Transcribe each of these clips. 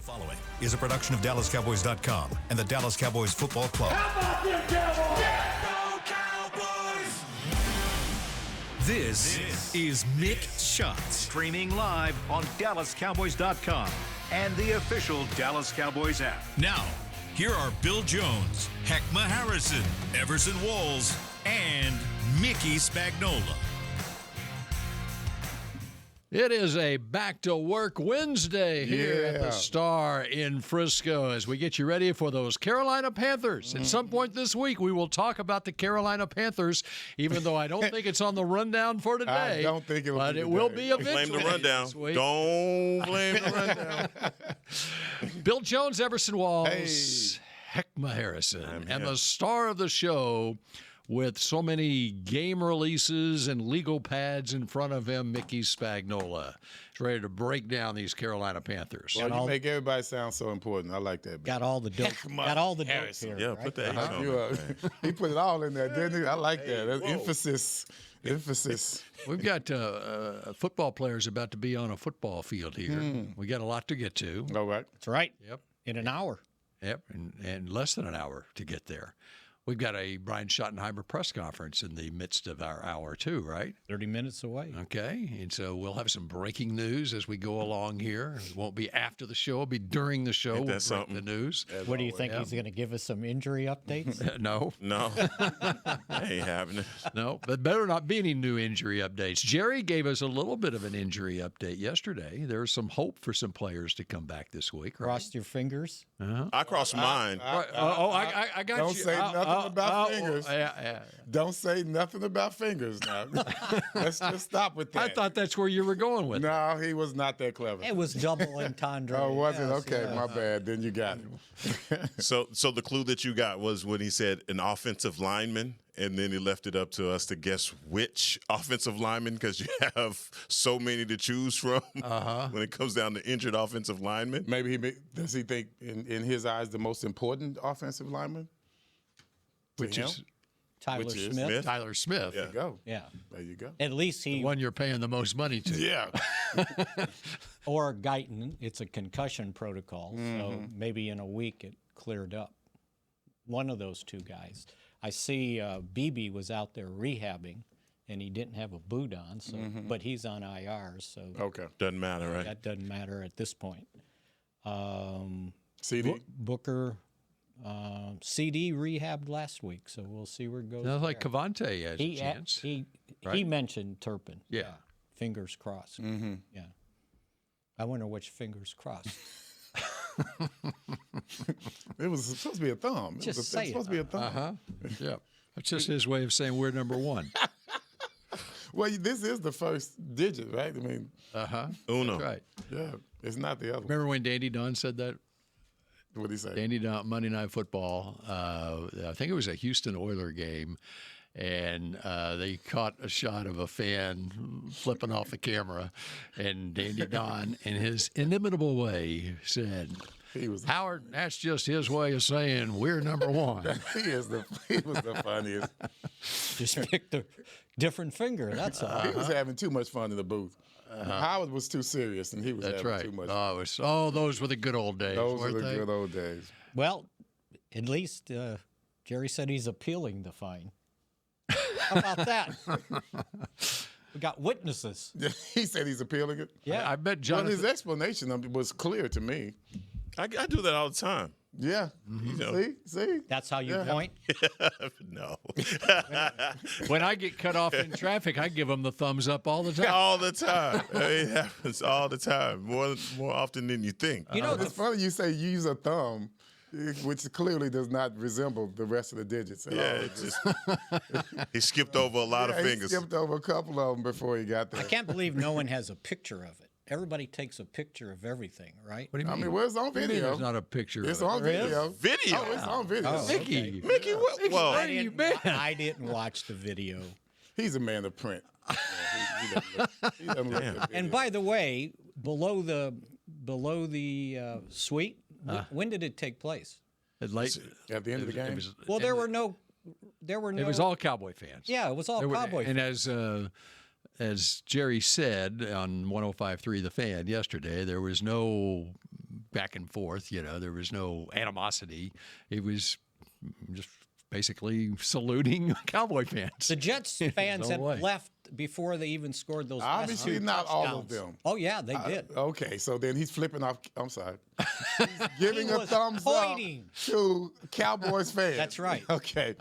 Following is a production of DallasCowboys.com and the Dallas Cowboys Football Club. How about them Cowboys? Go Cowboys! This is Mick Shots, streaming live on DallasCowboys.com and the official Dallas Cowboys app. Now, here are Bill Jones, Heckma Harrison, Everson Walls, and Mickey Spagnola. It is a back-to-work Wednesday here at the Star in Frisco as we get you ready for those Carolina Panthers. At some point this week, we will talk about the Carolina Panthers, even though I don't think it's on the rundown for today. I don't think it will but be it today. will be eventually. Blame the rundown. Don't blame the rundown. Bill Jones, Everson Walls, Heckma Harrison, and the star of the show, with so many game releases and legal pads in front of him, Mickey Spagnola. He's ready to break down these Carolina Panthers. Well, you make everybody sound so important. I like that. Got all the dope. Got all the dope here. Yeah, right? put that on. He put it all in there, didn't he? I like that. That's emphasis. We've got football players about to be on a football field here. We got a lot to get to. All right. That's right. Yep. In an hour. Yep, and less than an hour to get there. We've got a Brian Schottenheimer press conference in the midst of our hour, too, right? 30 minutes away. Okay, and so we'll have some breaking news as we go along here. It won't be after the show. It'll be during the show. We'll break the news. What do you think? He's going to give us some injury updates? No. No. Ain't happening. No, but better not be any new injury updates. Jerry gave us a little bit of an injury update yesterday. There's some hope for some players to come back this week, right? Crossed your fingers? I crossed mine. I got Don't you. say nothing about fingers. Yeah. Don't say nothing about fingers now. Let's just stop with that. I thought that's where you were going with it. No, he was not that clever. It was double entendre. Oh, was it? Yes, Okay, yeah. my bad. Then you got it. So the clue that you got was when he said an offensive lineman, and then he left it up to us to guess which offensive lineman, because you have so many to choose from when it comes down to injured offensive linemen. Maybe does he think in his eyes the most important offensive lineman? Which is Tyler Which is Smith. Tyler Smith. There you go. Yeah. There you go. At least The he, one you're paying the most money to. Yeah. or Guyton, it's a concussion protocol. So maybe in a week it cleared up. One of those two guys. I see BB was out there rehabbing, and he didn't have a boot on, so but he's on IR, so Okay. Doesn't matter, right? that doesn't matter at this point. CD. Booker, CD rehabbed last week, so we'll see where it goes. Sounds like Cavante has a he chance. he right? mentioned Turpin. Yeah. Fingers crossed. Yeah. I wonder which fingers crossed. It was supposed to be a thumb. It Just was say it. supposed to be a thumb. Yeah. That's just his way of saying we're number one. Well, this is the first digit, right? I mean, Uno. That's right. yeah, it's not the other one. Remember when Dandy Don said that? What did he say? Dandy Don, Monday Night Football. I think it was a Houston Oiler game. And they caught a shot of a fan flipping off the camera. And Dandy Don, in his inimitable way, said, Howard, that's just his way of saying we're number one. he was the funniest. Just picked a different finger. That's all. He was having too much fun in the booth. Howard was too serious, and he was That's having right. too much fun. Those were the good old days, Those were weren't the they? good old days. Well, at least Jerry said he's appealing the fine. How about that? We got witnesses. He said he's appealing it. Yeah. I bet Well, Jonathan. his explanation was clear to me. I do that all the time. Yeah. You know. See? That's how you Yeah. point. No. When I get cut off in traffic, I give them the thumbs up all the time. All the time. I mean, it happens all the time, more often than you think. You know, It's funny you say use a thumb, which clearly does not resemble the rest of the digits at all. It just he skipped over a lot of He fingers. skipped over a couple of them before he got there. I can't believe no one has a picture of it. Everybody takes a picture of everything, right? What do you I mean? mean, well, it's on What do you mean video. there's not a picture It's of it? on video. Video? Oh, it's on video. Mickey. Mickey, what? Whoa. Where you been? I didn't watch the video. He's a man of print. He doesn't look at And by the way, below the suite, when did it take place? At late, At the end of the game? Well, there were no. It was all Cowboy fans. Yeah, it was all Cowboy. And as Jerry said on 105.3 The Fan yesterday, there was no back and forth. There was no animosity. It was just basically saluting Cowboy fans. The Jets fans had left before they even scored those last Obviously, two not touchdowns. all of them. Oh, yeah, they did. Okay, so then he's flipping off. I'm sorry. He's giving He a was thumbs pointing. up to Cowboys fans. That's right. Okay.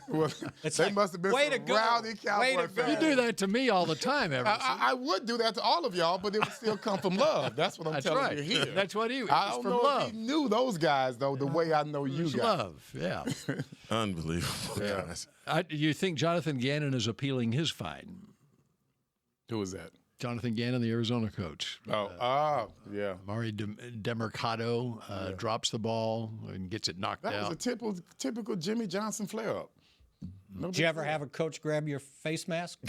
Well, It's they like, must have been way to some go. rowdy Way Cowboy to go. fans. You do that to me all the time, Everson. I would do that to all of y'all, but it would still come from love. That's what I'm That's telling right. you here. That's what he was. I don't from know love. if he knew those guys, though, the way I know you It's guys. love, yeah. Unbelievable, guys. You think Jonathan Gannon is appealing his fine? Who was that? Jonathan Gannon, the Arizona coach. Yeah. Mari DeMercado drops the ball and gets it knocked That out. was a typical Jimmy Johnson flare-up. No Did you ever have a coach grab your face mask?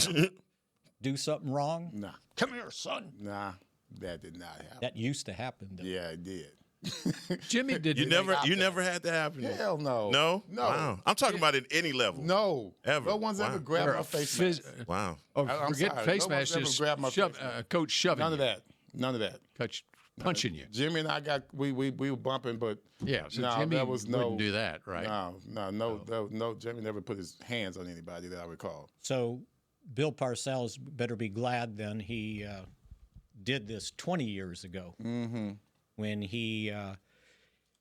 Do something wrong? Nah. Come here, son. Nah, that did not happen. That used to happen. Though. Yeah, it did. Jimmy did. You never had that happen. Hell no. No. No. Wow. I'm talking about at any level. No. Ever. No one's Wow. ever grabbed my face mask. Wow. I'm Forget sorry. face No mask. one's ever Just grabbed my shove, face mask. coach shoving. None of you. that. None of that. Coach punching you. Jimmy and I we were bumping, but Yeah. So no, Jimmy there was no, wouldn't do that, right? No. Jimmy never put his hands on anybody that I recall. So Bill Parcells better be glad then he did this 20 years ago when he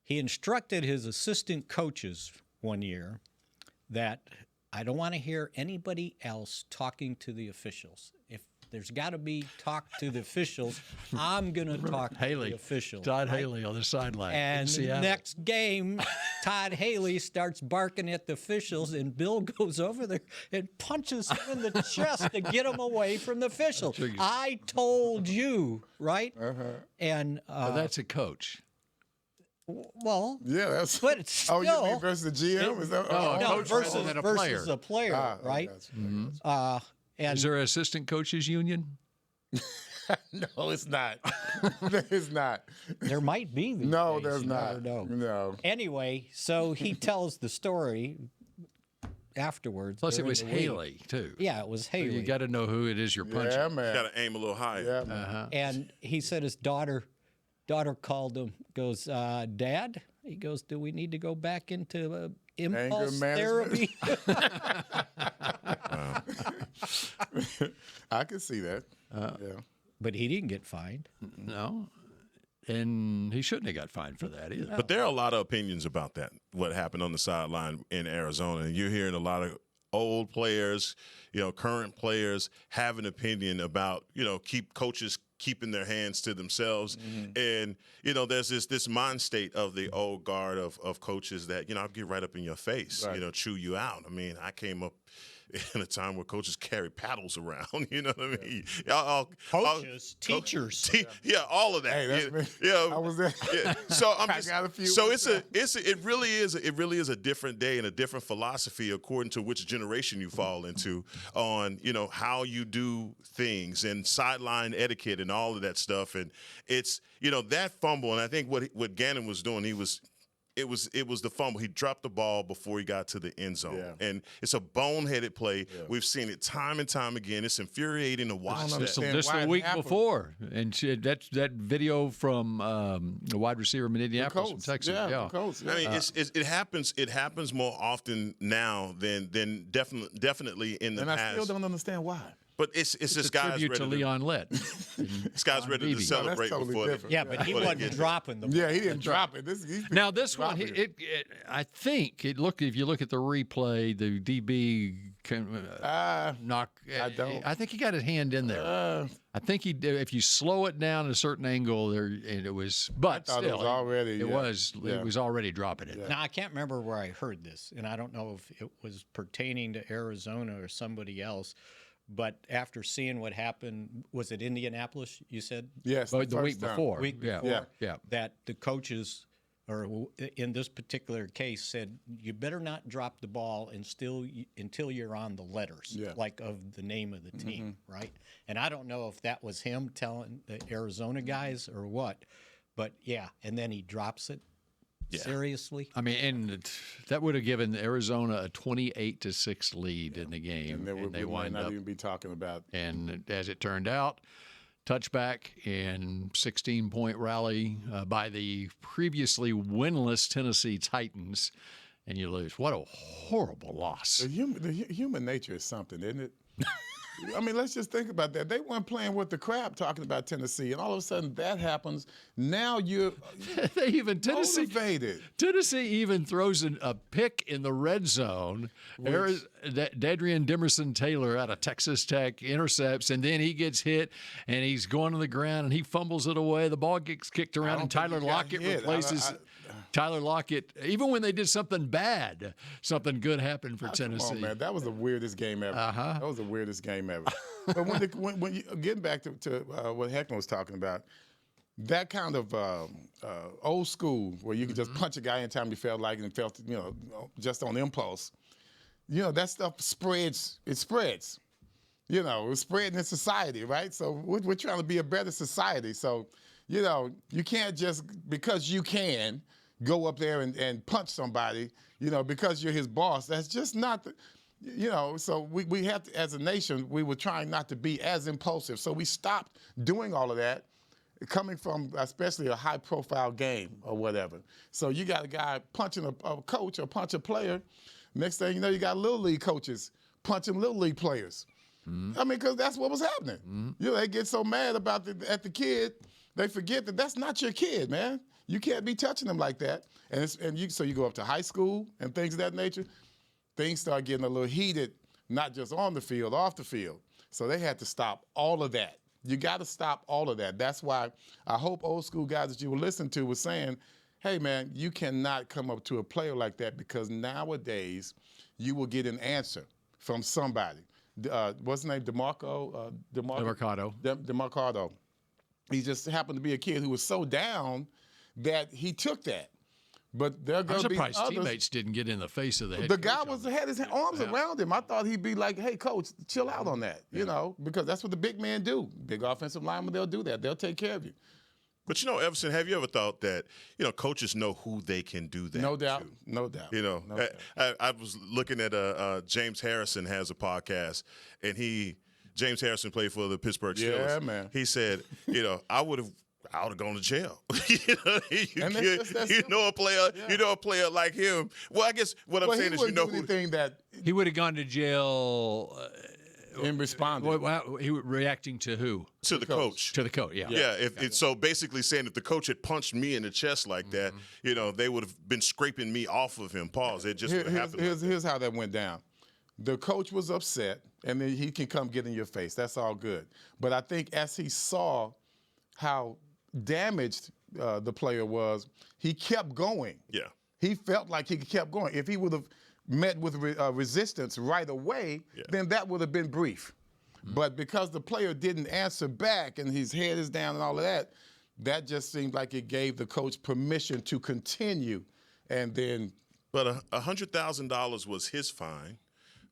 instructed his assistant coaches one year that I don't want to hear anybody else talking to the officials. If there's got to be talk to the officials, I'm going to talk to the officials. Todd Haley on the sideline. And in the next game, Todd Haley starts barking at the officials, and Bill goes over there and punches him in the chest to get him away from the officials. I told you, right? And Well, that's a coach. well, Yeah, that's. but it's still you mean versus the GM? Is that? No, no, coach versus, rather than a versus a player, right? And Is there an assistant coaches union? No, it's not. It's not. there might be. These No, days, there's you not. never know. No. Anyway, so he tells the story afterwards. Plus, it during was the week. Haley too. Yeah, it was Haley. You got to know who it is you're punching. Yeah, man. Got to aim a little higher. Yeah, man. And he said his daughter called him, goes, Dad, he goes, do we need to go back into impulse management? therapy? I can see that. Yeah. But he didn't get fined. No, and he shouldn't have got fined for that either. But there are a lot of opinions about that, what happened on the sideline in Arizona. And you're hearing a lot of old players, current players have an opinion about, keep coaches keeping their hands to themselves. And, there's this mind state of the old guard of coaches that, I'll get right up in your face, Right. chew you out. I mean, I came up in a time where coaches carry paddles around, you know what I mean? Coaches, teachers. All of that. Hey, that's me. Yeah, I was there. Yeah. So I'm I just, got a few so myself. it really is a different day and a different philosophy according to which generation you fall into on how you do things and sideline etiquette and all of that stuff. And it's that fumble, and I think what Gannon was doing, it was the fumble. He dropped the ball before he got to the end zone. Yeah. And it's a boneheaded play. Yeah. We've seen it time and time again. It's infuriating to watch that. Just why a it week happened. before, and that video from the wide receiver in Indianapolis, from Texas. The coach. Yeah. I mean, it happens. It happens more often now than definitely in the And past. I still don't understand why. But it's this a guy's tribute ready to Leon Lett. This guy's ready to Beebe. celebrate totally before different. Yeah, but he before they wasn't get dropping the ball. Yeah, he didn't drop it. Now this one, I think it looked. If you look at the replay, the DB knock. I don't. I think he got his hand in there. I think he did. If you slow it down at a certain angle, there and it was. But thought it still, was already, It yeah. was. Yeah. It was already dropping it. Now, I can't remember where I heard this, and I don't know if it was pertaining to Arizona or somebody else, but after seeing what happened, was it Indianapolis, you said? Yes, But the week first time. before. Week Yeah. before, Yeah. that the coaches, or in this particular case, said, you better not drop the ball until you're on the letters, Yeah. like of the name of the team, right? And I don't know if that was him telling the Arizona guys or what, but yeah, and then he drops it. Yeah. Seriously? I mean, and that would have given Arizona a 28-6 lead in the game, And then we they might wind not up. even be talking about. And as it turned out, touchback and 16-point rally by the previously winless Tennessee Titans, and you lose. What a horrible loss. The human nature is something, isn't it? I mean, let's just think about that. They weren't playing with the crap talking about Tennessee, and all of a sudden that happens. Now you're motivated. Tennessee even throws a pick in the red zone. Dadrian Demerson Taylor out of Texas Tech intercepts, and then he gets hit, and he's going to the ground, and he fumbles it away. The ball gets kicked around, and Tyler Lockett replaces Tyler Lockett. Even when they did something bad, something good happened for Tennessee. Come on, man. That was the weirdest game ever. That was the weirdest game ever. But when you getting back to what Heckman was talking about, that kind of old school where you could just punch a guy anytime you felt like it and felt, just on impulse. That stuff spreads. It spreads. It's spreading in society, right? So we're trying to be a better society. So, you can't just, because you can, go up there and punch somebody, because you're his boss. That's just not, so we have to, as a nation, we were trying not to be as impulsive. So we stopped doing all of that, coming from especially a high-profile game or whatever. So you got a guy punching a coach or punch a player. Next thing you know, you got Little League coaches punching Little League players. I mean, because that's what was happening. They get so mad at the kid, they forget that that's not your kid, man. You can't be touching them like that. So you go up to high school and things of that nature. Things start getting a little heated, not just on the field, off the field. So they had to stop all of that. You got to stop all of that. That's why I hope old school guys that you were listening to were saying, hey, man, you cannot come up to a player like that, because nowadays you will get an answer from somebody. What's his name? DeMarcado. He just happened to be a kid who was so down that he took that. But there going to be others. I'm surprised teammates didn't get in the face of the head coach. The guy had his arms around him. I thought he'd be like, hey, coach, chill out on that, because that's what the big men do. Big offensive linemen, they'll do that. They'll take care of you. But, Everson, have you ever thought that, coaches know who they can do that No doubt. to? No doubt. I was looking at James Harrison has a podcast, and James Harrison played for the Pittsburgh Steelers. Yeah, man. He said, I would have gone to jail. A player like him. Well, I guess what I'm saying is, anything that he would have gone to jail. In responding. He was reacting to who? To the coach. To the coach, yeah. Yeah, so basically saying if the coach had punched me in the chest like that, they would have been scraping me off of him. Pause. It just would have happened. Here's how that went down. The coach was upset, and then he can come get in your face. That's all good. But I think as he saw how damaged the player was, he kept going. Yeah. He felt like he kept going. If he would have met with resistance right away, then that would have been brief. But because the player didn't answer back and his head is down and all of that, that just seemed like it gave the coach permission to continue. And then, but $100,000 was his fine.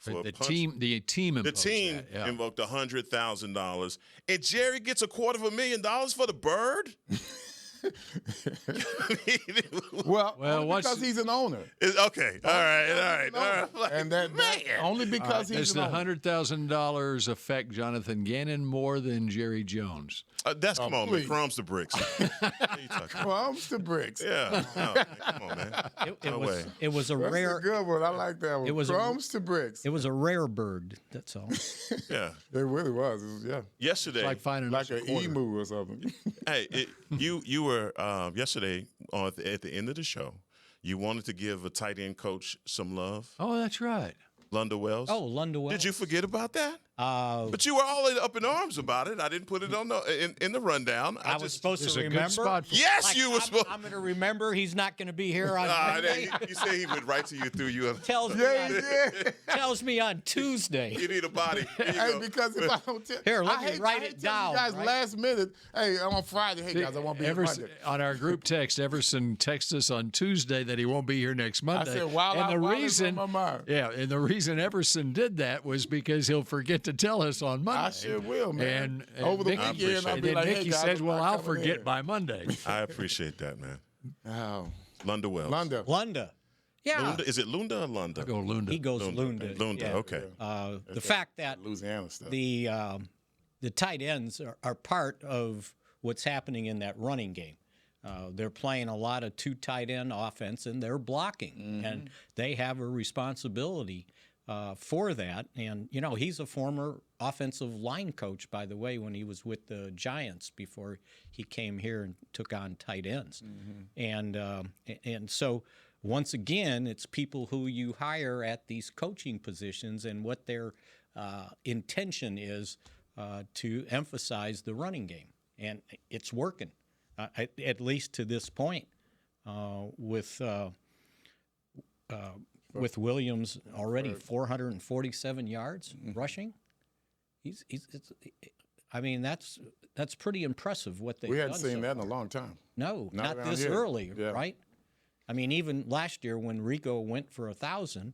The team invoked $100,000, and Jerry gets $250,000 for the bird. well, because he's an owner. Okay, all right. And that only because he's an owner. Does the $100,000 affect Jonathan Gannon more than Jerry Jones? Come on, man. Crumbs to bricks. Crumbs to bricks. Yeah. Come on, man. It was a That's rare. a good one. I like that one. Crumbs to bricks. It was a rare bird. That's all. Yeah. It really was. Yesterday, it's like finding like an emu or something. Hey, you were yesterday at the end of the show. You wanted to give a tight end coach some love. Oh, that's right. Lunda Wells. Oh, Lunda Wells. Did you forget about that? But you were all up in arms about it. I didn't put it on in the rundown. I was supposed to remember. Yes, you were supposed. I'm going to remember. He's not going to be here on Monday. You say he would write to you through you. Tells me on Tuesday. You need a body. Hey, because if I don't tell, here, let me write it down. You guys, last minute. Hey, on Friday. Hey guys, I won't be here Monday. On our group text, Everson texted us on Tuesday that he won't be here next Monday. I said, and the reason Everson did that was because he'll forget to tell us on Monday. I sure will, man. And over the weekend, I'll be like, Mickey says, "Well, I'll forget by Monday." I appreciate that, man. Oh, Lunda Wells. Lunda. Yeah. Lunda, is it Lunda or Lunda? I go Lunda. He goes Lunda. Lunda. Okay. The fact that Louisiana stuff. the the tight ends are part of what's happening in that running game. They're playing a lot of two tight end offense, and they're blocking, and they have a responsibility for that. And, you know, he's a former offensive line coach, by the way, when he was with the Giants before he came here and took on tight ends. And so, once again, it's people who you hire at these coaching positions and what their intention is to emphasize the running game. And it's working, at least to this point, with Williams already 447 yards rushing. I mean, that's pretty impressive what they've done. We hadn't seen so that in far. a long time. No, not around this here. early, Yeah. right? I mean, even last year when Rico went for 1,000,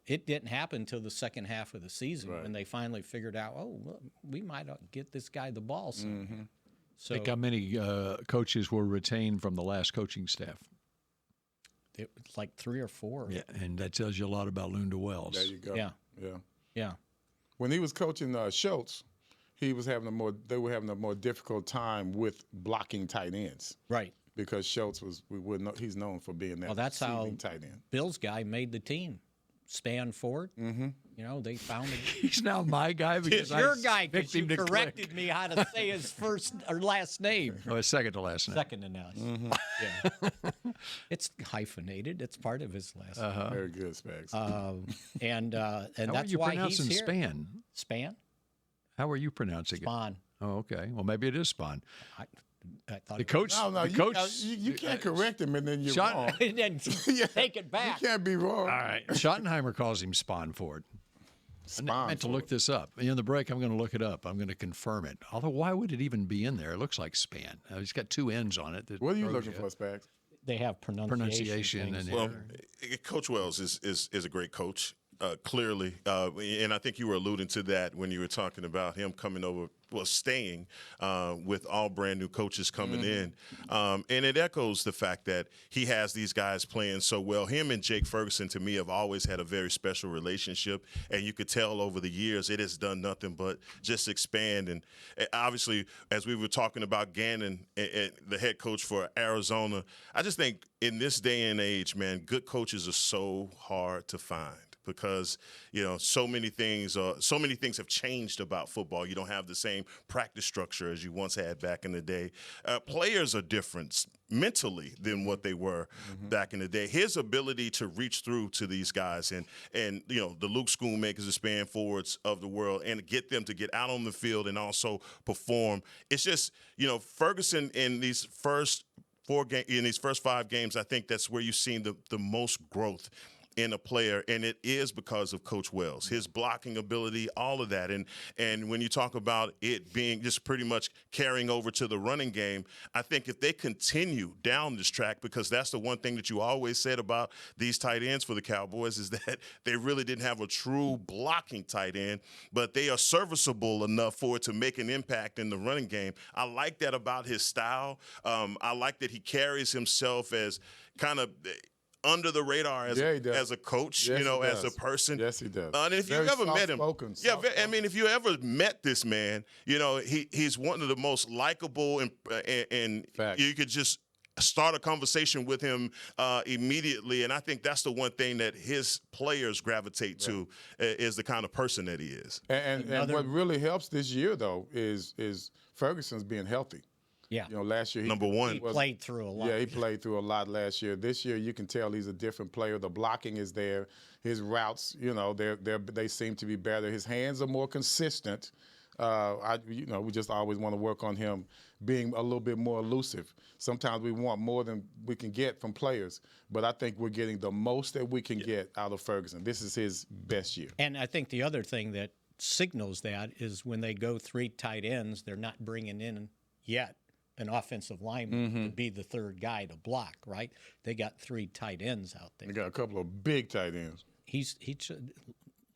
it didn't happen until the second half of the season when they finally figured out, oh, well, we might get this guy the ball soon. So Think how many coaches were retained from the last coaching staff? it's like 3 or 4. Yeah, and that tells you a lot about Lunda Wells. There you go. Yeah. Yeah. Yeah. When he was coaching Schultz, they were having a more difficult time with blocking tight ends. Right. Because Schultz he's known for being that Well, that's how receiving tight end. Bill's guy made the team. Span Ford. You know, they found it. He's now my guy because Your I guy, picked because you him to corrected click. me how to say his first or last name. Oh, his second to last name. Second to last. Yeah. It's hyphenated. It's part of his last name. Very good, Spags. And How are that's you why pronouncing he's here. Span? Span? How are you pronouncing it? Spawn. Oh, okay. Well, maybe it is Spawn. I thought The it coach. no, the you, coach. you can't correct him and then you're Sean- wrong. was, and take it back. You can't be wrong. All right. Schottenheimer calls him Spawn Ford. I meant to look this up. In the break, I'm going to look it up. I'm going to confirm it. Although, why would it even be in there? It looks like Span. He's got 2 N's on it. What are you looking for, Spags? They have pronunciation and things. Well, Coach Wells is a great coach, clearly, and I think you were alluding to that when you were talking about him coming over, staying with all brand new coaches coming in, and it echoes the fact that he has these guys playing so well. Him and Jake Ferguson, to me, have always had a very special relationship, and you could tell over the years it has done nothing but just expand. And obviously, as we were talking about Gannon, the head coach for Arizona, I just think in this day and age, man, good coaches are so hard to find. Because so many things have changed about football. You don't have the same practice structure as you once had back in the day. Players are different mentally than what they were back in the day. His ability to reach through to these guys and the Luke Schoonmakers, the Span Forwards of the world, and get them to get out on the field and also perform. It's just Ferguson in these first 5 games, I think that's where you've seen the most growth in a player, and it is because of Coach Wells, his blocking ability, all of that. And when you talk about it being just pretty much carrying over to the running game, I think if they continue down this track, because that's the one thing that you always said about these tight ends for the Cowboys, is that they really didn't have a true blocking tight end, but they are serviceable enough for it to make an impact in the running game. I like that about his style. I like that he carries himself as kind of under the radar as a coach, as a person. Yes, he does. And if you've ever met him, if you ever met this man, he's one of the most likable, and you could just start a conversation with him immediately. And I think that's the one thing that his players gravitate to, is the kind of person that he is. And what really helps this year, though, is Ferguson's being healthy. Yeah. Last year Number one. He played through a lot. Yeah, he played through a lot last year. This year, you can tell he's a different player. The blocking is there. His routes, they seem to be better. His hands are more consistent. We just always want to work on him being a little bit more elusive. Sometimes we want more than we can get from players, but I think we're getting the most that we can get out of Ferguson. This is his best year. And I think the other thing that signals that is when they go 3 tight ends, they're not bringing in yet an offensive lineman to be the third guy to block, right? They got 3 tight ends out there. They got a couple of big tight ends.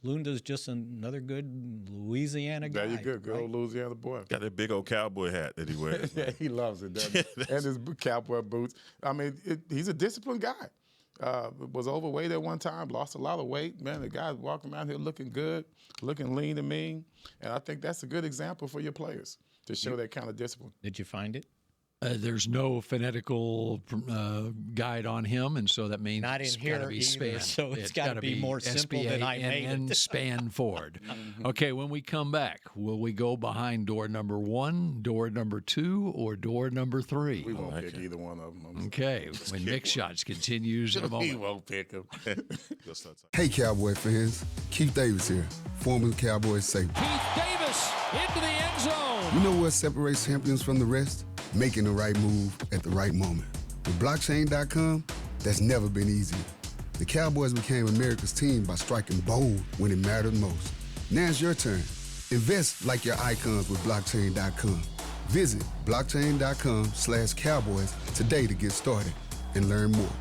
Lunda's just another good Louisiana guy. There you go, good old Louisiana boy. Got that big old cowboy hat that he wears. Yeah, he loves it, doesn't he? And his cowboy boots. I mean, he's a disciplined guy. was overweight at one time, lost a lot of weight. Man, the guy's walking around here looking good, looking lean and mean. And I think that's a good example for your players to show that kind of discipline. Did you find it? There's no phonetical guide on him, and so that means Not in it's here gotta be either, span. so it's gotta be more simple than I made it. and span forward. Okay, when we come back, will we go behind door number 1, door number 2, or door number 3? We won't pick either one of them. Okay, when Mick Shots continues in a We moment. won't pick them. Hey, Cowboy fans. Keith Davis here, former Cowboys safety. Keith Davis into the end zone. You know what separates champions from the rest? Making the right move at the right moment. With blockchain.com, that's never been easier. The Cowboys became America's team by striking bold when it mattered most. Now it's your turn. Invest like your icons with blockchain.com. Visit blockchain.com/Cowboys today to get started and learn more.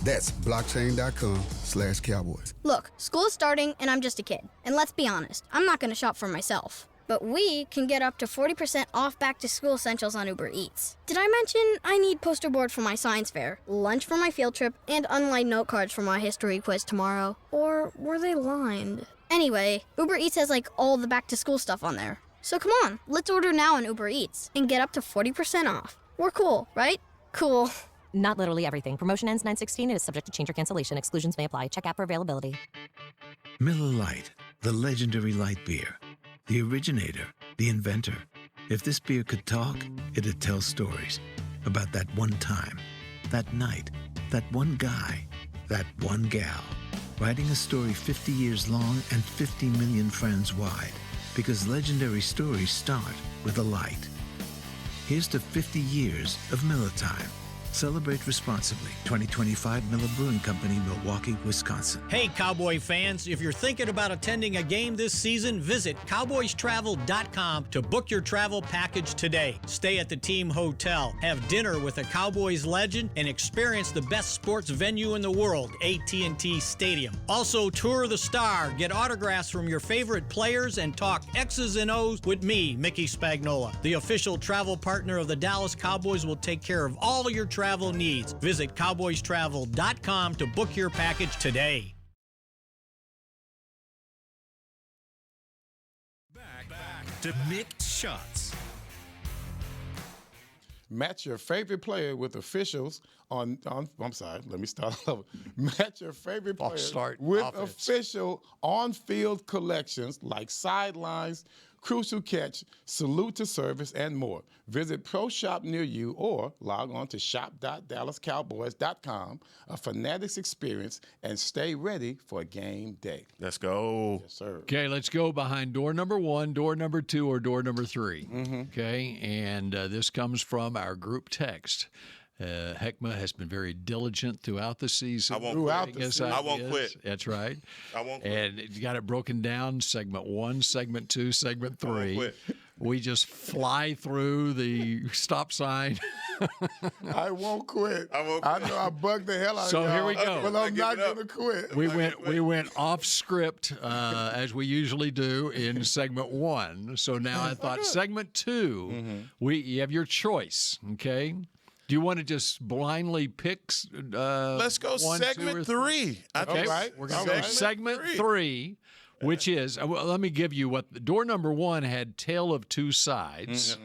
That's blockchain.com/Cowboys. Look, school's starting and I'm just a kid. And let's be honest, I'm not going to shop for myself. But we can get up to 40% off back-to-school essentials on Uber Eats. Did I mention I need poster board for my science fair, lunch for my field trip, and unlined note cards for my history quiz tomorrow? Or were they lined? Anyway, Uber Eats has like all the back-to-school stuff on there. So come on, let's order now on Uber Eats and get up to 40% off. We're cool, right? Cool. Not literally everything. Promotion ends 9/16 and is subject to change or cancellation. Exclusions may apply. Check app for availability. Miller Lite, the legendary light beer. The originator, the inventor. If this beer could talk, it'd tell stories about that one time, that night, that one guy, that one gal. Writing a story 50 years long and 50 million friends wide. Because legendary stories start with a light. Here's to 50 years of Miller Time. Celebrate responsibly. 2025 Miller Brewing Company, Milwaukee, Wisconsin. Hey, Cowboy fans, if you're thinking about attending a game this season, visit cowboystravel.com to book your travel package today. Stay at the team hotel, have dinner with a Cowboys legend, and experience the best sports venue in the world, AT&T Stadium. Also, tour the Star, get autographs from your favorite players, and talk X's and O's with me, Mickey Spagnola. The official travel partner of the Dallas Cowboys will take care of all your travel needs. Visit cowboystravel.com to book your package today. Back to Mick Shots. Match your favorite player with officials on I'm sorry, let me start over. Match your favorite player with official on-field collections like sidelines, crucial catch, salute to service, and more. Visit Pro Shop near you or log on to shop.dallascowboys.com, a Fanatics experience, and stay ready for game day. Let's go. Yes, sir. Okay, let's go behind door number 1, door number 2, or door number 3. Okay, and this comes from our group text. Heckma has been very diligent throughout the season. I won't quit. That's right. I won't quit. And you got it broken down, segment 1, segment 2, segment 3. I won't quit. We just fly through the stop sign. I won't quit. I won't I quit. know I bugged the hell out So of y'all. here we go. But I'm not going to quit. We went off script as we usually do in segment 1. So now I thought segment 2, you have your choice. Okay. Do you want to just blindly pick? Let's go 1, segment 3. Okay, right. we're going to go segment 3, which is, let me give you what, door number 1 had Tale of Two Sides.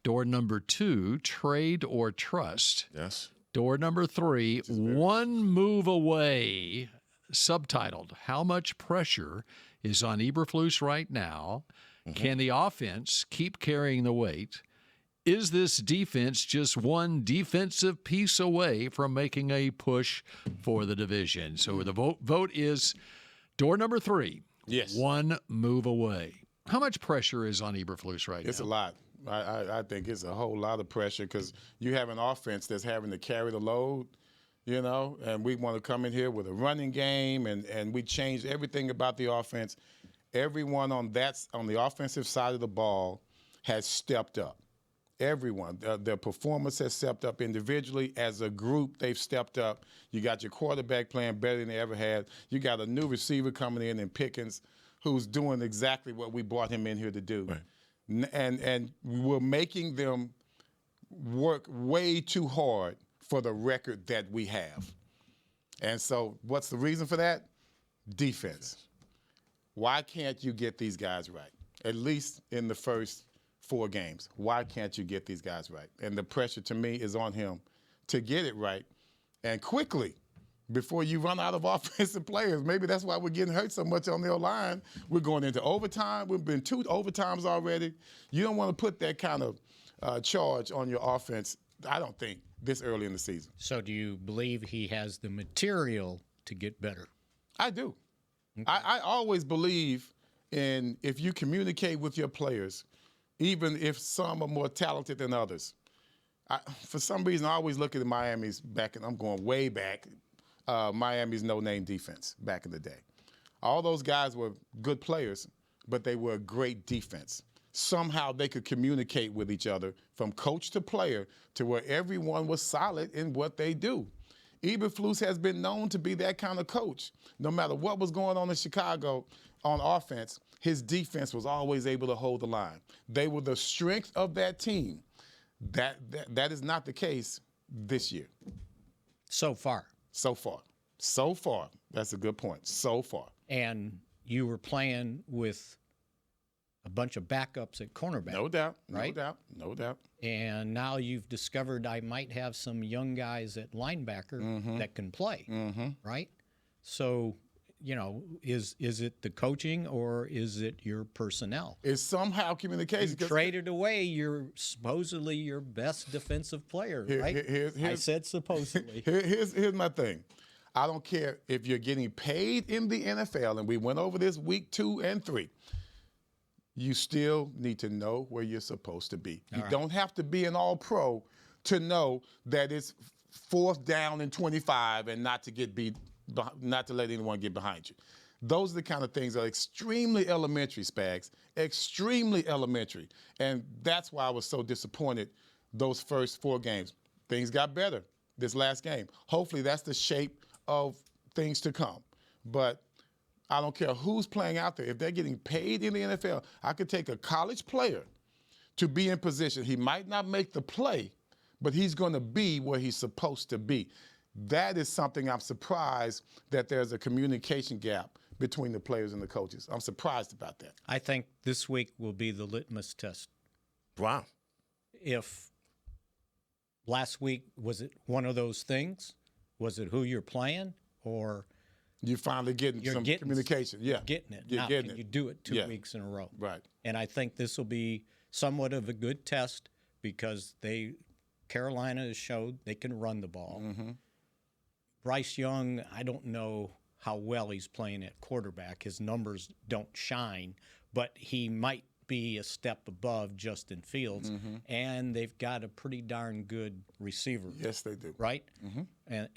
Door number 2, Trade or Trust. Yes. Door number 3, One Move Away, subtitled, How Much Pressure is on Eberflus right now? Can the offense keep carrying the weight? Is this defense just one defensive piece away from making a push for the division? So the vote is door number 3. Yes. One move away. How much pressure is on Eberflus right It's now? a lot. I think it's a whole lot of pressure because you have an offense that's having to carry the load, you know, and we want to come in here with a running game, and we changed everything about the offense. Everyone on the offensive side of the ball has stepped up. Everyone, their performance has stepped up individually. As a group, they've stepped up. You got your quarterback playing better than they ever had. You got a new receiver coming in Pickens, who's doing exactly what we brought him in here to do. Right. And we're making them work way too hard for the record that we have. And so what's the reason for that? Defense. Why can't you get these guys right? At least in the first 4 games. Why can't you get these guys right? And the pressure to me is on him to get it right and quickly before you run out of offensive players. Maybe that's why we're getting hurt so much on their line. We're going into overtime. We've been 2 overtimes already. You don't want to put that kind of charge on your offense, I don't think, this early in the season. So do you believe he has the material to get better? I do. Okay. I always believe in if you communicate with your players, even if some are more talented than others. For some reason, I always look at Miami's back, and I'm going way back, Miami's no-name defense back in the day. All those guys were good players, but they were a great defense. Somehow they could communicate with each other from coach to player to where everyone was solid in what they do. Eberflus has been known to be that kind of coach. No matter what was going on in Chicago on offense, his defense was always able to hold the line. They were the strength of that team. That is not the case this year. So far. So far. That's a good point. So far. And you were playing with a bunch of backups at cornerback. No doubt. Right? No doubt. And now you've discovered I might have some young guys at linebacker that can play, right? So, is it the coaching or is it your personnel? It's somehow communication. You traded away supposedly your best defensive player, right? I said supposedly. Here's my thing. I don't care if you're getting paid in the NFL, and we went over this week 2 and 3. You still need to know where you're supposed to be. You don't have to be an all-pro to know that it's 4th down and 25 and not to let anyone get behind you. Those are the kind of things that are extremely elementary, Spags, extremely elementary. And that's why I was so disappointed those first 4 games. Things got better this last game. Hopefully that's the shape of things to come. But I don't care who's playing out there. If they're getting paid in the NFL, I could take a college player to be in position. He might not make the play, but he's going to be where he's supposed to be. That is something I'm surprised that there's a communication gap between the players and the coaches. I'm surprised about that. I think this week will be the litmus test. Wow. If last week, was it one of those things? Was it who you're playing or – you're finally getting some communication. Yeah. Getting it. You're now, getting can you do it 2 weeks in a row? Right. And I think this will be somewhat of a good test because Carolina has showed they can run the ball. Bryce Young, I don't know how well he's playing at quarterback. His numbers don't shine, but he might be a step above Justin Fields, and they've got a pretty darn good receiver. Yes, they do. Right? And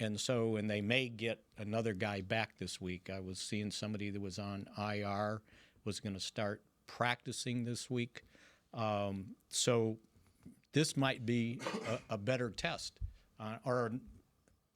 they may get another guy back this week. I was seeing somebody that was on IR was going to start practicing this week. So this might be a better test or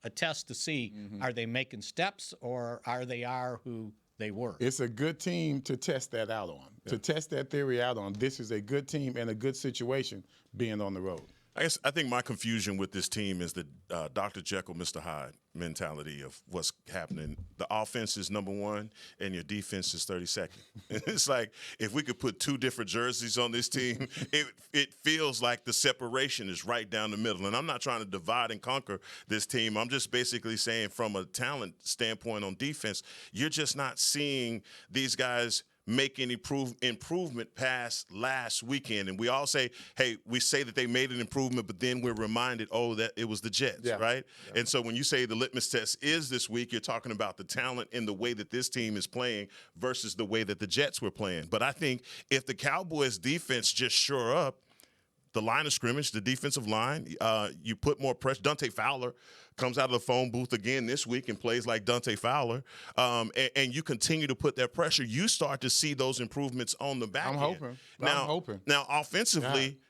a test to see are they making steps or are they who they were. It's a good team to test that out on, to test that theory out on. This is a good team and a good situation being on the road. I think my confusion with this team is the Dr. Jekyll, Mr. Hyde mentality of what's happening. The offense is number 1, and your defense is 32nd. It's like if we could put 2 different jerseys on this team, it feels like the separation is right down the middle. And I'm not trying to divide and conquer this team. I'm just basically saying from a talent standpoint on defense, you're just not seeing these guys make any improvement past last weekend. And we all say, hey, we say that they made an improvement, but then we're reminded, that it was the Jets, right? Yeah. And so when you say the litmus test is this week, you're talking about the talent in the way that this team is playing versus the way that the Jets were playing. But I think if the Cowboys defense just shore up, the line of scrimmage, the defensive line, you put more pressure. Dante Fowler comes out of the phone booth again this week and plays like Dante Fowler, and you continue to put that pressure, you start to see those improvements on the back end. I'm hoping. Now, offensively,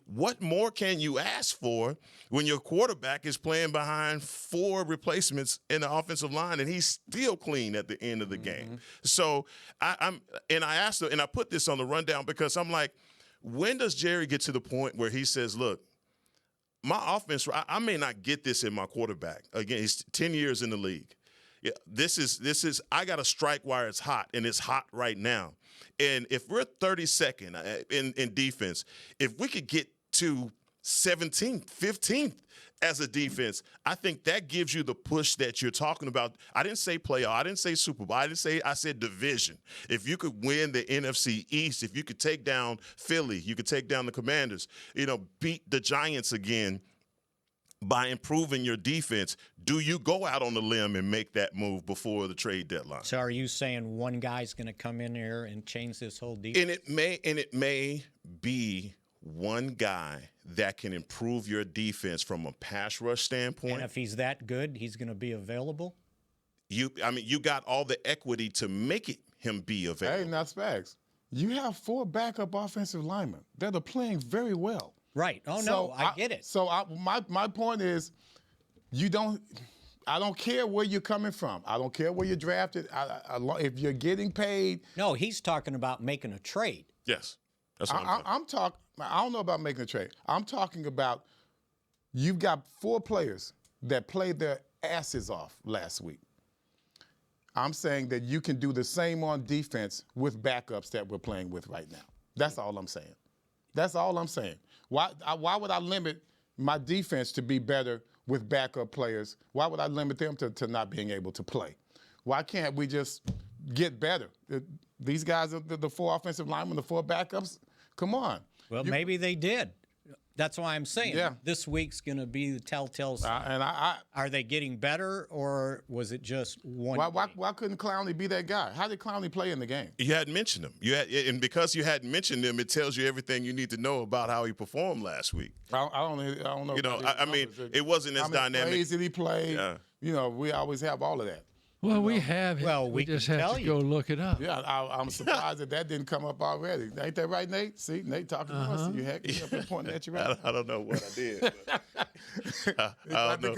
what more can you ask for when your quarterback is playing behind 4 replacements in the offensive line and he's still clean at the end of the game? So I put this on the rundown because I'm like, when does Jerry get to the point where he says, look, my offense, I may not get this in my quarterback. Again, he's 10 years in the league. Yeah, this is. I got a strike while it's hot, and it's hot right now. And if we're 32nd in defense, if we could get to 17th, 15th as a defense, I think that gives you the push that you're talking about. I didn't say playoff. I didn't say Super Bowl. I said division. If you could win the NFC East, if you could take down Philly, you could take down the Commanders, beat the Giants again by improving your defense, do you go out on the limb and make that move before the trade deadline? So are you saying one guy's going to come in here and change this whole defense? And it may be one guy that can improve your defense from a pass rush standpoint. And if he's that good, he's going to be available? You got all the equity to make him be available. Hey, not Spags. You have 4 backup offensive linemen that are playing very well. Right. Oh, no, I get it. So my point is, I don't care where you're coming from. I don't care where you're drafted. If you're getting paid. No, he's talking about making a trade. Yes. That's what I'm talking. I don't know about making a trade. I'm talking about you've got 4 players that played their asses off last week. I'm saying that you can do the same on defense with backups that we're playing with right now. That's all I'm saying. That's all I'm saying. Why would I limit my defense to be better with backup players? Why would I limit them to not being able to play? Why can't we just get better? These guys are the 4 offensive linemen, the 4 backups. Come on. Well, maybe they did. That's why I'm saying this week's going to be the telltale sign. Are they getting better, or was it just one? Why couldn't Clowney be that guy? How did Clowney play in the game? You hadn't mentioned him. And because you hadn't mentioned him, it tells you everything you need to know about how he performed last week. I don't know. It wasn't as dynamic. How many plays did he play? Yeah. We always have all of that. Well, we have. Well, we just have to go look it up. Yeah, I'm surprised that didn't come up already. Ain't that right, Nate? See, Nate talking to us. You heck, he up and pointing at you right I don't know what I did. I don't know.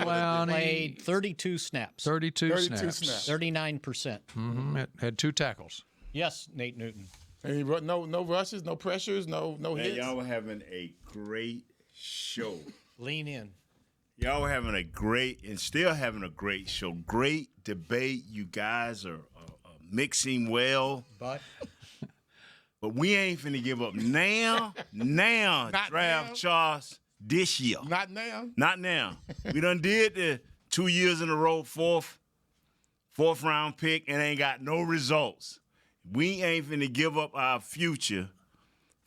Clowney played 32 snaps. 32 snaps. 39%. Mm-hmm. Had 2 tackles. Yes, Nate Newton. And no rushes, no pressures, no hits. Y'all were having a great show. Lean in. Y'all were having a great and still having a great show. Great debate. You guys are mixing well. But we ain't finna give up now. Draft Charles this year. Not now. Not now. We done did the 2 years in a row, fourth round pick, and ain't got no results. We ain't finna give up our future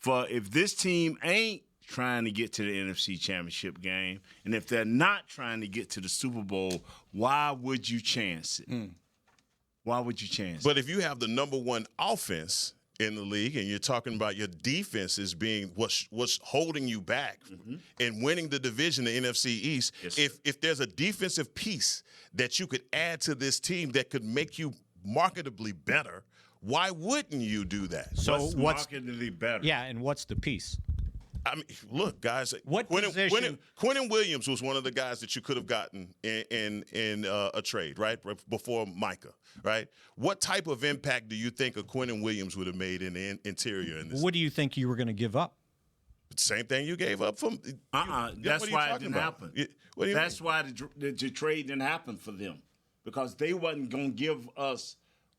for if this team ain't trying to get to the NFC Championship game, and if they're not trying to get to the Super Bowl, why would you chance it? Why would you chance it? But if you have the number 1 offense in the league and you're talking about your defense as being what's holding you back and winning the division, the NFC East, if there's a defensive piece that you could add to this team that could make you marketably better, why wouldn't you do that? So what's markedly better? Yeah, and what's the piece? I mean, look, guys. Position? Quinnen Williams was one of the guys that you could have gotten in a trade, right, before Micah, right? What type of impact do you think a Quinnen Williams would have made in the interior? What do you think you were going to give up? Same thing you gave up from. That's why it didn't happen. That's why the trade didn't happen for them, because they wasn't going to give us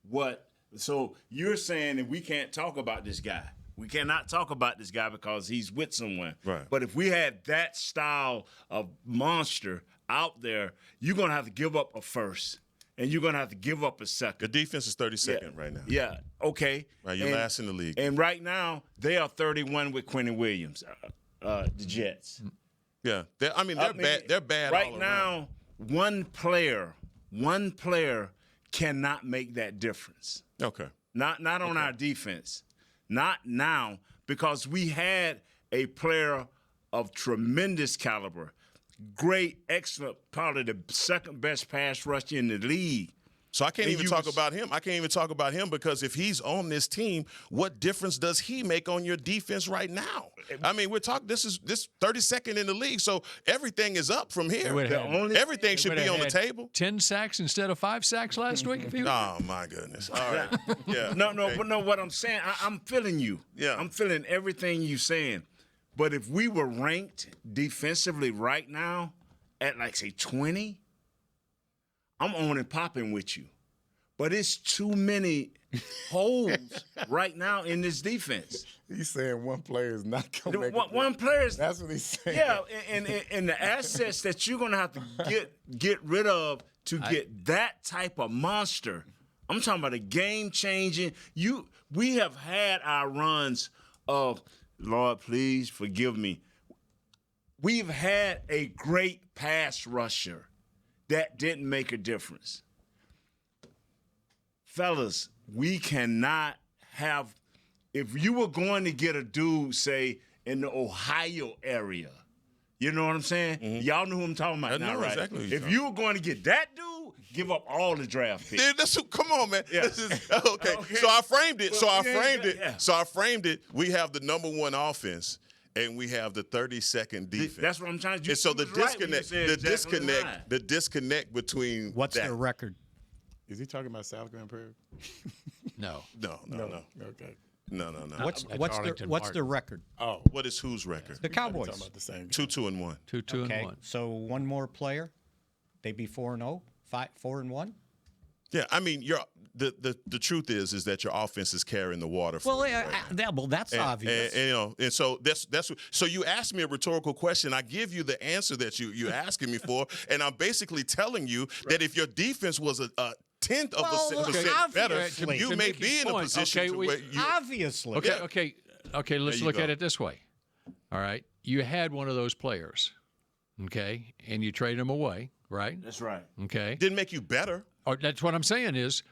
what. So you're saying that we can't talk about this guy. We cannot talk about this guy because he's with someone. Right. But if we had that style of monster out there, you're going to have to give up a first, and you're going to have to give up a second. The defense is 32nd right now. Yeah, okay. Right, you're last in the league. And right now, they are 31 with Quinnen Williams, the Jets. Yeah, they're bad. They're bad right all now, around. One player cannot make that difference. Okay. Not on our defense. Not now, because we had a player of tremendous caliber, great, excellent, probably the second best pass rusher in the league. So I can't even talk about him. I can't even talk about him because if he's on this team, what difference does he make on your defense right now? I mean, we're talking. This 32nd in the league, so everything is up from here. Everything should be on the table. 10 sacks instead of 5 sacks last week. Oh my goodness! All right, yeah. No. What I'm saying, I'm feeling you. Yeah, I'm feeling everything you saying. But if we were ranked defensively right now at, like, say, 20, I'm on and popping with you. But it's too many holes right now in this defense. He's saying one player is not going to make it. One player is. That's what he's saying. Yeah, and the assets that you're going to have to get rid of to get that type of monster. I'm talking about a game-changing. We have had our runs of, Lord, please forgive me. We've had a great pass rusher that didn't make a difference. Fellas, we cannot have, if you were going to get a dude, say, in the Ohio area, you know what I'm saying? Mm-hmm. Y'all know who I'm talking about now, right? Exactly if you were going to get that dude, give up all the draft picks. Come on, man. Yeah. Okay. So I framed it. So I framed it. We have the number one offense. And we have the 32nd defense. That's what I'm trying to do. And so the disconnect between what's their record? Is he talking about South Grand Prairie? No. Okay. No. What's their record? Oh, what is whose record? The Cowboys. Talking about the same. 2-2-1. 2-2-1. So one more player, they'd be 4-0, 4-1. Yeah, I mean, the truth is that your offense is carrying the water. That's obvious. And so that's so you asked me a rhetorical question. I give you the answer that you're asking me for, and I'm basically telling you that if your defense was a tenth of a percent better, you may be in a position where you obviously. Okay. Let's look at it this way. All right, you had one of those players, okay, and you trade him away, right? That's right. Okay, didn't make you better. That's what I'm saying is,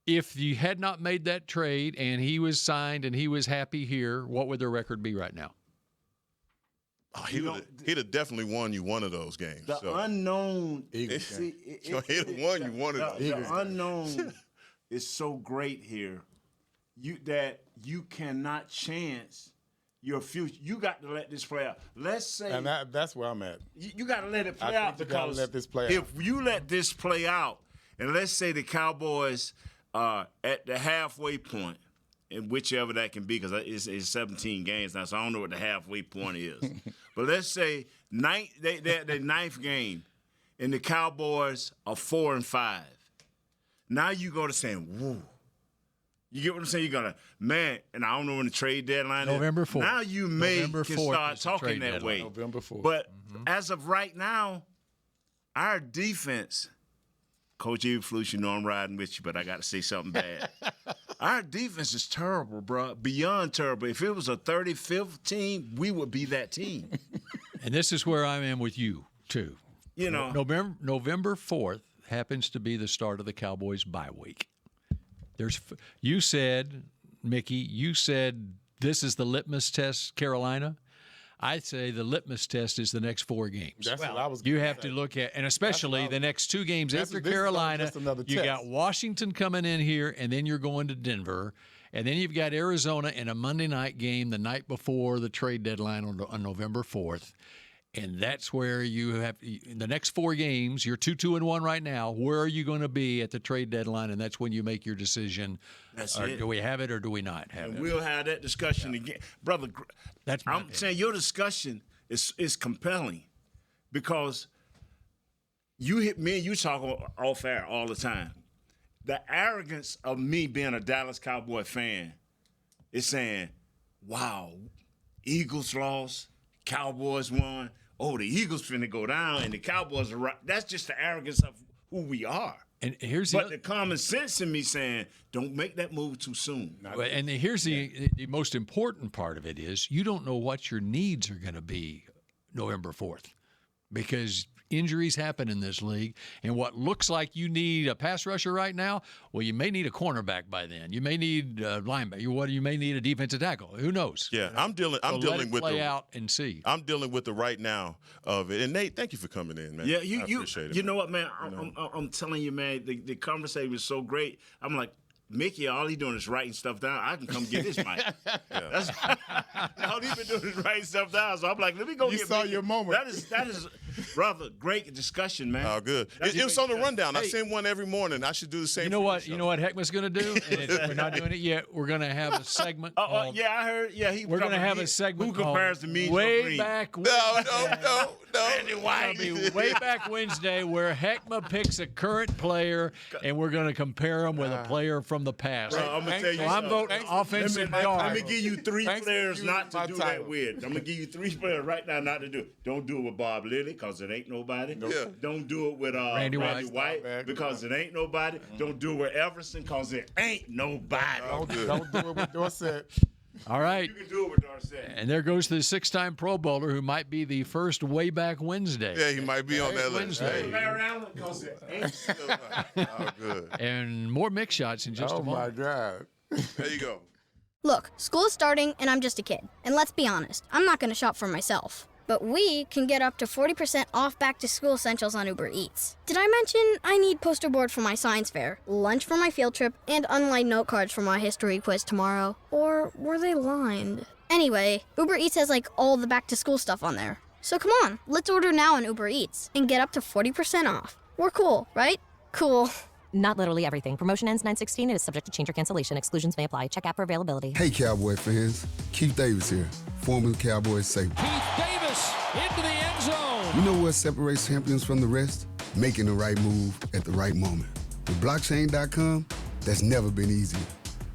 if you had not made that trade and he was signed and he was happy here, what would their record be right now? Oh, he'd have definitely won you one of those games. The unknown. He'd have won you one of those. The unknown is so great here that you cannot chance your future. You got to let this play out. Let's say. And that's where I'm at. You got to let it play out because let this play if you let this play out, and let's say the Cowboys are at the halfway point, and whichever that can be, because it's 17 games now, so I don't know what the halfway point is. But let's say they're the ninth game, and the Cowboys are 4-5. Now you go to saying, woo. You get what I'm saying? You're going to, man, and I don't know when the trade deadline is. November 4th. Now you can start talking that way. November 4th. But as of right now, our defense, Coach Eberflus, you know I'm riding with you, but I got to say something bad. Our defense is terrible, bro, beyond terrible. If it was a 35th team, we would be that team. And this is where I am with you, too. You know. November 4th happens to be the start of the Cowboys' bye week. You said, Mickey, this is the litmus test, Carolina. I'd say the litmus test is the next 4 games. That's what I was You have to look at, and especially the next 2 games after Carolina. You got Washington coming in here, and then you're going to Denver, and then you've got Arizona in a Monday night game the night before the trade deadline on November 4th. And that's where you have the next 4 games. You're 2-2-1 right now. Where are you going to be at the trade deadline? And that's when you make your decision. That's it. Do we have it or do we not have it? We'll have that discussion again, brother. I'm saying your discussion is compelling because you hit me and you talk off air all the time. The arrogance of me being a Dallas Cowboy fan is saying, "Wow, Eagles lost, Cowboys won." Oh, the Eagles finna go down, and the Cowboys are right. That's just the arrogance of who we are. And here's the common sense in me saying, don't make that move too soon. And here's the most important part of it is you don't know what your needs are going to be November 4th because injuries happen in this league. And what looks like you need a pass rusher right now, well, you may need a cornerback by then. You may need a linebacker. You may need a defensive tackle. Who knows? Yeah, I'm dealing with play out and see. I'm dealing with the right now of it. And Nate, thank you for coming in, man. Yeah, I appreciate it. You know what, man? I'm telling you, man, the conversation was so great. I'm like, Mickey, all he doing is writing stuff down. I can come get his mic. That's all he been doing is writing stuff down. So I'm like, let me go You get saw Mickey. your moment. That is rather great discussion, man. Oh, good. It was on the rundown. I send one every morning. I should do the same. You know what? You know what Heckman's going to do? And we're not doing it yet. We're going to have a segment. Yeah, I heard. Yeah, we're going to have a segment. Who compares to me? Way back. No. Randy White. It'll be way back Wednesday where Heckma picks a current player, and we're going to compare him with a player from the past. I'm going to tell you. So I'm voting offensive Let guard. me give you three Thanks players for not to using do my that title. with. I'm going to give you three players right now not to do it. Don't do it with Bob Lilly because it ain't nobody. Yeah. Don't do it with Randy White because it ain't nobody. Don't do it with Everson because it ain't nobody. Don't do it with Dorsett. All right. You can do it with Dorsett. And there goes the six-time Pro Bowler who might be the first way back Wednesday. Yeah, he might be on that list. Wednesday. Larry Allen because it ain't Oh, good. And more mix shots in just a Oh, my moment. God. There you go. Look, school is starting and I'm just a kid. And let's be honest, I'm not going to shop for myself. But we can get up to 40% off back-to-school essentials on Uber Eats. Did I mention I need poster board for my science fair, lunch for my field trip, and unlined note cards for my history quiz tomorrow? Or were they lined? Anyway, Uber Eats has like all the back-to-school stuff on there. So come on, let's order now on Uber Eats and get up to 40% off. We're cool, right? Cool. Not literally everything. Promotion ends 9/16. It is subject to change or cancellation. Exclusions may apply. Check app for availability. Hey, Cowboy fans. Keith Davis here, former Cowboys safety. Keith Davis into the end zone. You know what separates champions from the rest? Making the right move at the right moment. With blockchain.com, that's never been easier.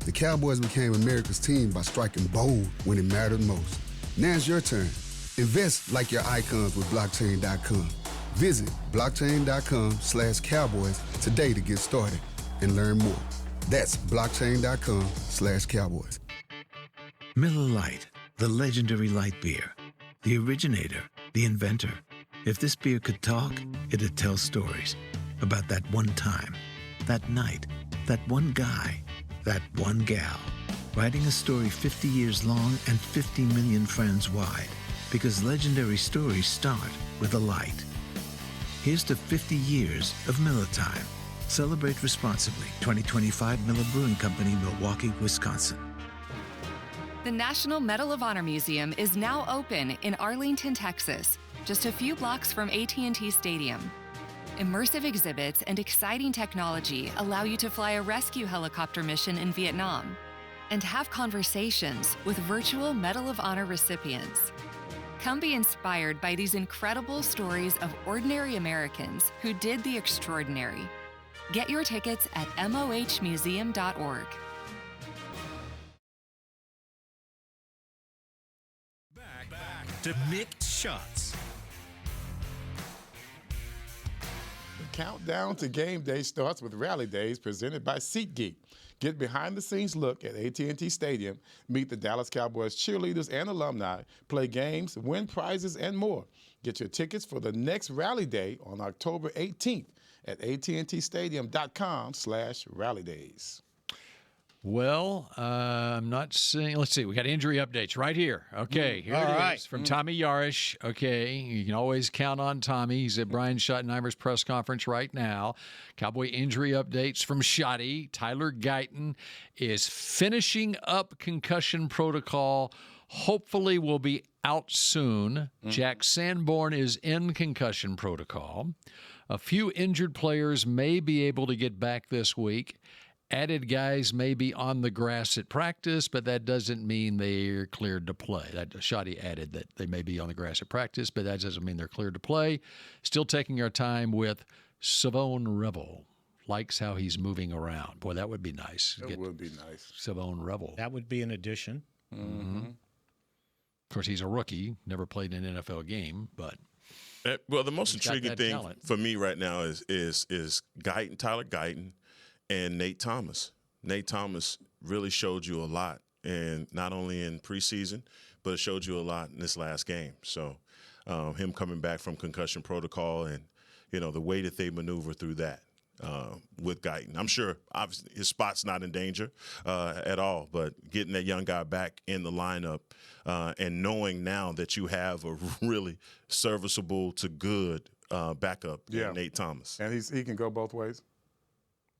The Cowboys became America's team by striking bold when it mattered most. Now it's your turn. Invest like your icons with blockchain.com. Visit blockchain.com/Cowboys today to get started and learn more. That's blockchain.com/Cowboys. Miller Lite, the legendary light beer. The originator, the inventor. If this beer could talk, it'd tell stories about that one time, that night, that one guy, that one gal. Writing a story 50 years long and 50 million friends wide. Because legendary stories start with a light. Here's to 50 years of Miller time. Celebrate responsibly. 2025 Miller Brewing Company, Milwaukee, Wisconsin. The National Medal of Honor Museum is now open in Arlington, Texas, just a few blocks from AT&T Stadium. Immersive exhibits and exciting technology allow you to fly a rescue helicopter mission in Vietnam and have conversations with virtual Medal of Honor recipients. Come be inspired by these incredible stories of ordinary Americans who did the extraordinary. Get your tickets at mohmuseum.org. Back to Mick Shots. The countdown to game day starts with Rally Days presented by SeatGeek. Get behind-the-scenes look at AT&T Stadium, meet the Dallas Cowboys cheerleaders and alumni, play games, win prizes, and more. Get your tickets for the next Rally Day on October 18th at attstadium.com/rallydays. Well, I'm not seeing. Let's see. We got injury updates right here. Okay, here it is from Tommy Yarish. Okay, you can always count on Tommy. He's at Brian Schottenheimer's press conference right now. Cowboy injury updates from Schotty. Tyler Guyton is finishing up concussion protocol. Hopefully will be out soon. Jack Sanborn is in concussion protocol. A few injured players may be able to get back this week. Added guys may be on the grass at practice, but that doesn't mean they're cleared to play. That Shotty added that they may be on the grass at practice, but that doesn't mean they're cleared to play. Still taking our time with Savone Revel. Likes how he's moving around. Boy, that would be nice. That would be nice. Savone Revel. That would be an addition. Mm-hmm. Of course, he's a rookie, never played in an NFL game, but well, the most he's got intriguing that thing talent. for me right now is Guyton, Tyler Guyton, and Nate Thomas. Nate Thomas really showed you a lot, and not only in preseason, but it showed you a lot in this last game. So him coming back from concussion protocol and, you know, the way that they maneuver through that with Guyton. I'm sure, obviously, his spot's not in danger at all, but getting that young guy back in the lineup and knowing now that you have a really serviceable to good backup in Nate Thomas. And he can go both ways,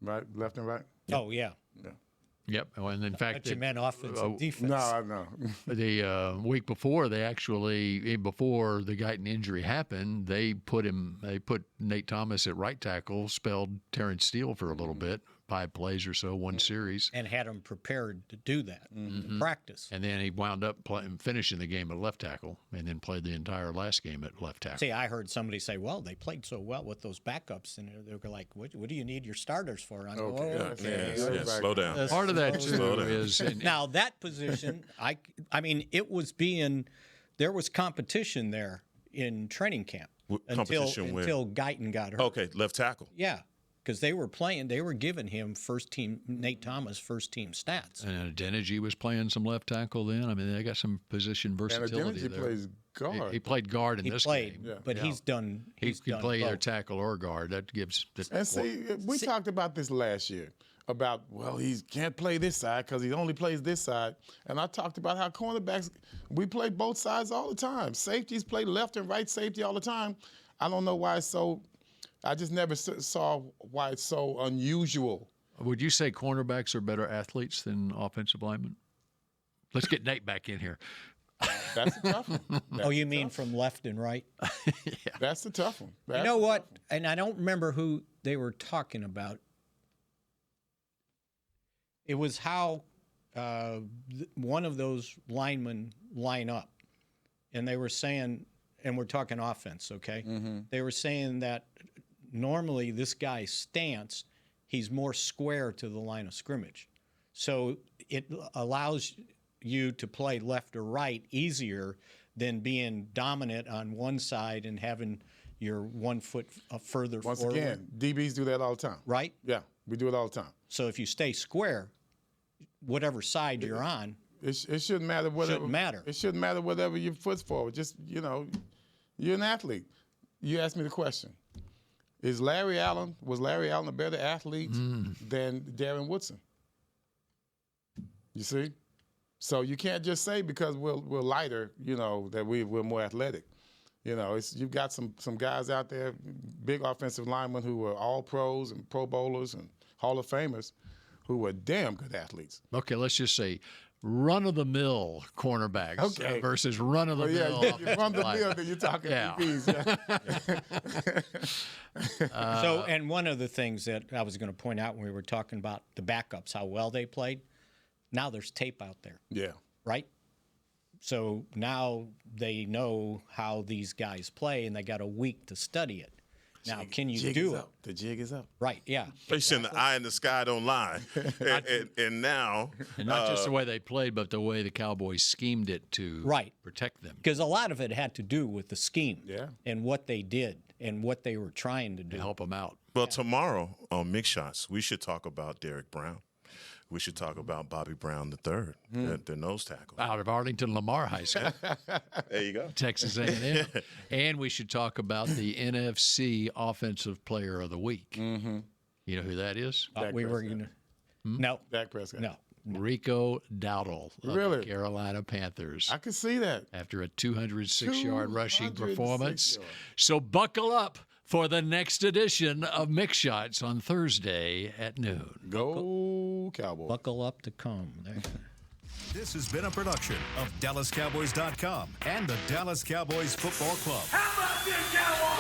right? Left and right? Oh, yeah. Yep. And in fact, But you meant offense and defense. No. The week before, before the Guyton injury happened, they put Nate Thomas at right tackle, spelled Terrence Steele for a little bit, 5 plays or so, one series. And had him prepared to do that in practice. And then he wound up finishing the game at left tackle and then played the entire last game at left tackle. See, I heard somebody say, well, they played so well with those backups. And they were like, what do you need your starters for? I go, slow down. Part of that, too, is... Now, that position, I mean, there was competition there in training camp until Guyton got hurt. Okay, left tackle. Yeah. Because they were giving him Nate Thomas first-team stats. And Adeniji was playing some left tackle then. I mean, they got some position versatility and there. Plays guard. He played guard in this game. But he's done. He can play either tackle or guard. That gives. We talked about this last year about he can't play this side because he only plays this side. And I talked about how cornerbacks, we play both sides all the time. Safeties play left and right safety all the time. I don't know why it's so. I just never saw why it's so unusual. Would you say cornerbacks are better athletes than offensive linemen? Let's get Nate back in here. That's a tough one. You mean from left and right? Yeah. That's a tough one. You know what? And I don't remember who they were talking about. It was how one of those linemen line up. And they were saying, and we're talking offense, okay? Mm-hmm. They were saying that normally this guy's stance, he's more square to the line of scrimmage. So it allows you to play left or right easier than being dominant on one side and having your 1 foot further forward. Once again, DBs do that all the time. Right? Yeah, we do it all the time. So if you stay square, whatever side you're on, it shouldn't matter. It shouldn't matter whatever your foot's forward. Just, you're an athlete. You asked me the question. Was Larry Allen a better athlete than Darren Woodson? You see? So you can't just say because we're lighter, that we're more athletic. You've got some guys out there, big offensive linemen who were all pros and Pro Bowlers and Hall of Famers were damn good athletes. Okay, let's just say run-of-the-mill cornerbacks versus run-of-the-mill. Run-of-the-mill, then you're talking DBs. So, and one of the things that I was going to point out when we were talking about the backups, how well they played, now there's tape out there. Yeah. Right? So now they know how these guys play, and they got a week to study it. Now, can you do it? The jig is up. Right, yeah. They send the eye in the sky don't lie. and now. And not just the way they played, but the way the Cowboys schemed it to protect them. Because a lot of it had to do with the scheme and what they did and what they were trying to do. To help them out. Well, tomorrow on Mick Shots, we should talk about Derek Brown. We should talk about Bobby Brown III, the nose tackle. Out of Arlington Lamar High School. There you go. Texas A&M. And we should talk about the NFC Offensive Player of the Week. Mm-hmm. You know who that is? We were going to. No. Dak Prescott. No. Rico Dowdle of the Carolina Panthers. I can see that. After a 206-yard rushing performance. So buckle up for the next edition of Mick Shots on Thursday at noon. Go Cowboys. Buckle up to come. This has been a production of DallasCowboys.com and the Dallas Cowboys Football Club. How about this, Cowboys?